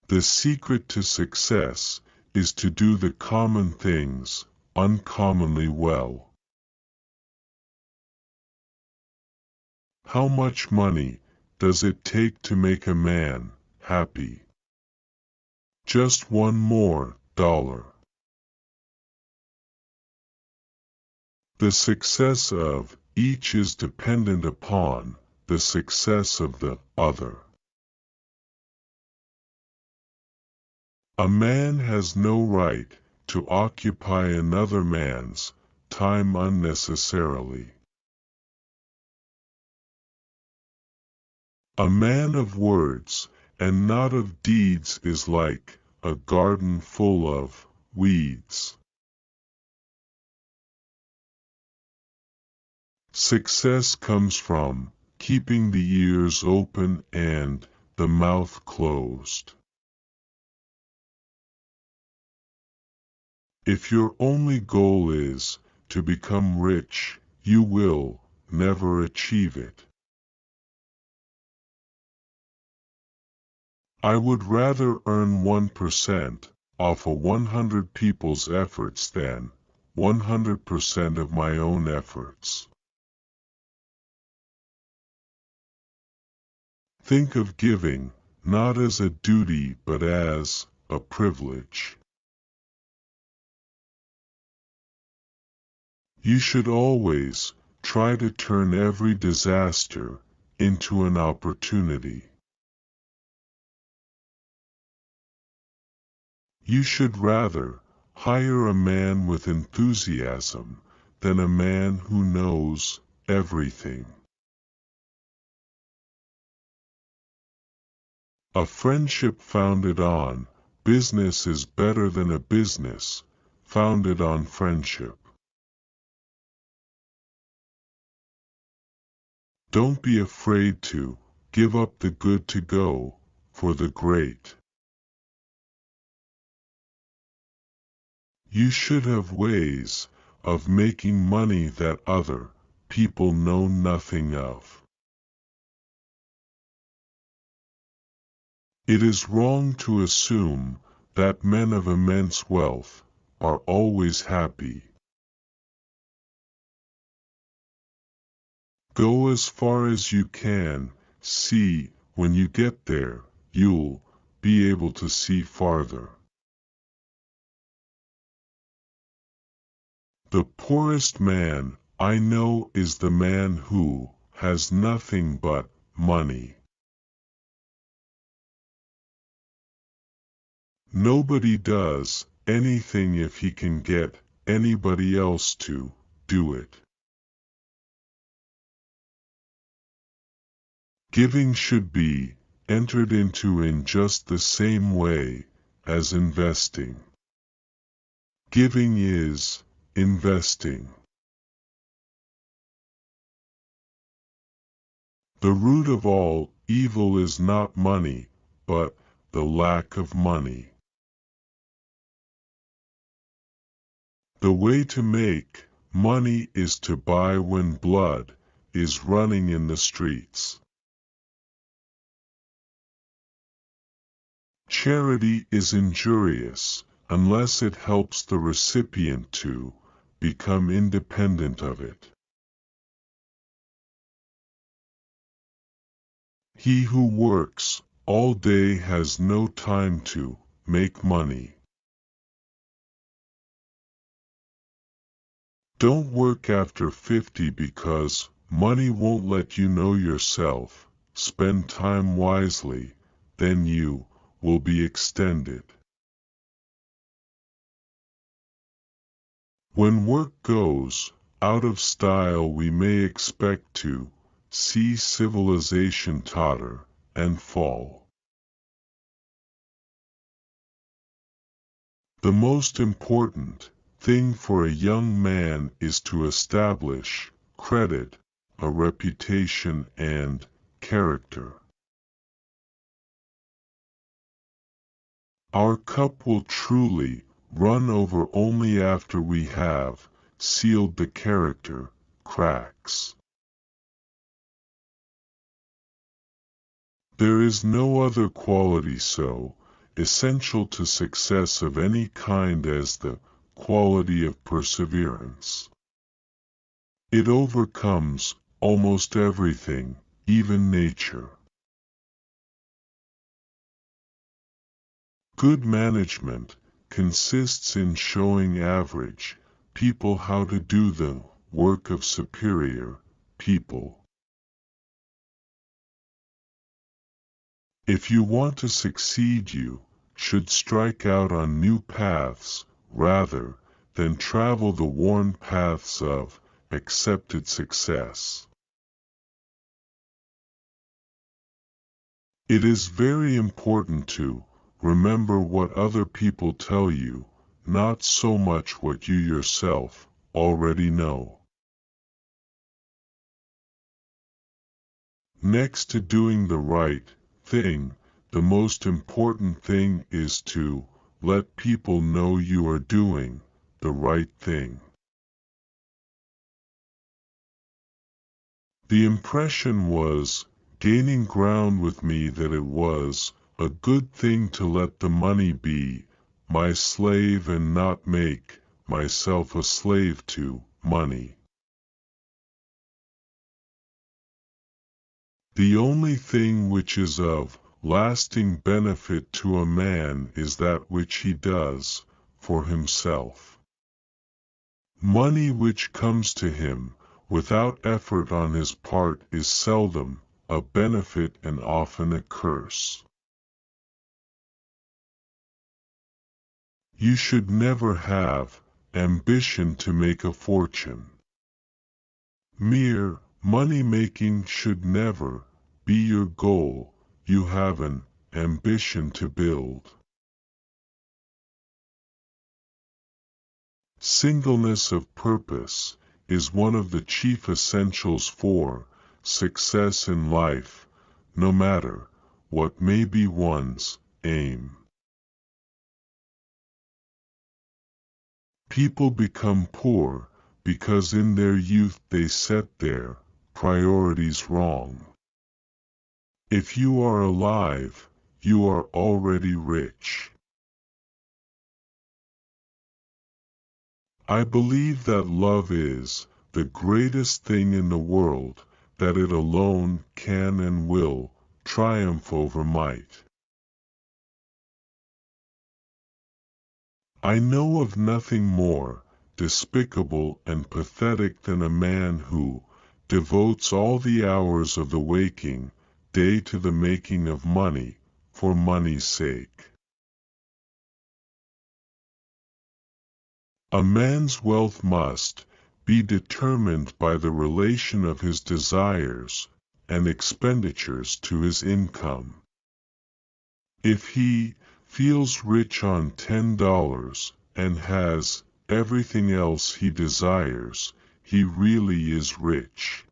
The secret to success is to do the common things uncommonly well. How much money does it take to make a man happy? Just one more dollar. The success of each is dependent upon the success of the other. A man has no right to occupy another man's time unnecessarily. A man of words and not of deeds is like a garden full of weeds. Success comes from keeping the ears open and the mouth closed. If your only goal is to become rich, you will never achieve it. I would rather earn 1% off of 100 people's efforts than 100% of my own efforts. Think of giving not as a duty but as a privilege. You should always try to turn every disaster into an opportunity. You should rather hire a man with enthusiasm than a man who knows everything. A friendship founded on business is better than a business founded on friendship. Don't be afraid to give up the good to go for the great. You should have ways of making money that other people know nothing of. It is wrong to assume that men of immense wealth are always happy. Go as far as you can see. When you get there, you'll be able to see farther. The poorest man I know is the man who has nothing but money. Nobody does anything if he can get anybody else to do it. Giving should be entered into in just the same way as investing. Giving is investing. The root of all evil is not money, but the lack of money. The way to make money is to buy when blood is running in the streets. Charity is injurious unless it helps the recipient to become independent of it. He who works all day has no time to make money. Don't work after 50 because money won't let you know yourself. Spend time wisely, then you will be extended. When work goes out of style, we may expect to see civilization totter and fall. The most important thing for a young man is to establish credit, a reputation, and character. Our cup will truly run over only after we have sealed the character cracks. There is no other quality so essential to success of any kind as the quality of perseverance. It overcomes almost everything, even nature. Good management consists in showing average people how to do the work of superior people. If you want to succeed, you should strike out on new paths rather than travel the worn paths of accepted success. It is very important to remember what other people tell you, not so much what you yourself already know. Next to doing the right thing, the most important thing is to let people know you are doing the right thing. The impression was gaining ground with me that it was a good thing to let the money be my slave and not make myself a slave to money. The only thing which is of lasting benefit to a man is that which he does for himself. Money which comes to him without effort on his part is seldom a benefit and often a curse. You should never have ambition to make a fortune. Mere money-making should never be your goal. You have an ambition to build. Singleness of purpose is one of the chief essentials for success in life, no matter what may be one's aim. People become poor because in their youth they set their priorities wrong. If you are alive, you are already rich. I believe that love is the greatest thing in the world, that it alone can and will triumph over might. I know of nothing more despicable and pathetic than a man who devotes all the hours of the waking day to the making of money for money's sake. A man's wealth must be determined by the relation of his desires and expenditures to his income. If he feels rich on $10 and has everything else he desires, he really is rich.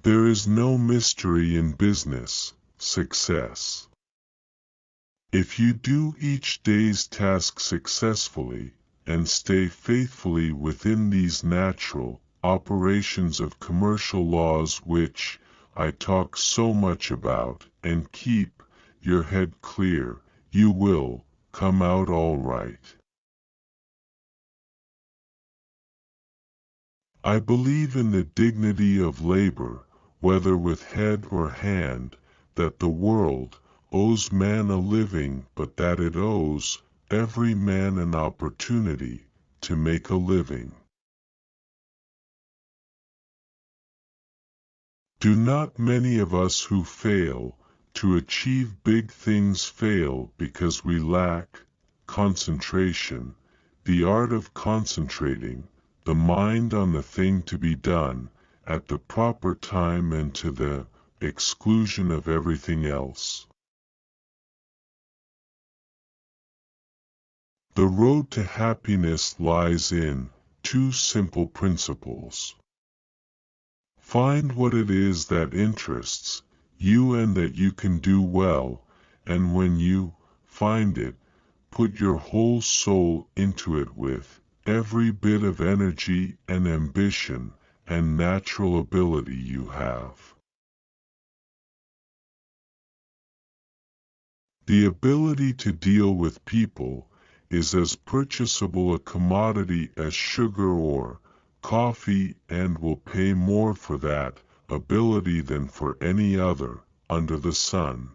There is no mystery in business success. If you do each day's task successfully, and stay faithfully within these natural operations of commercial laws which I talk so much about, and keep your head clear, you will come out all right. I believe in the dignity of labor, whether with head or hand, that the world owes man a living, but that it owes every man an opportunity to make a living. Do not many of us who fail to achieve big things fail because we lack concentration, the art of concentrating the mind on the thing to be done at the proper time and to the exclusion of everything else? The road to happiness lies in two simple principles. Find what it is that interests you and that you can do well, and when you find it, put your whole soul into it with every bit of energy and ambition and natural ability you have. The ability to deal with people is as purchasable a commodity as sugar or coffee, and will pay more for that ability than for any other under the sun.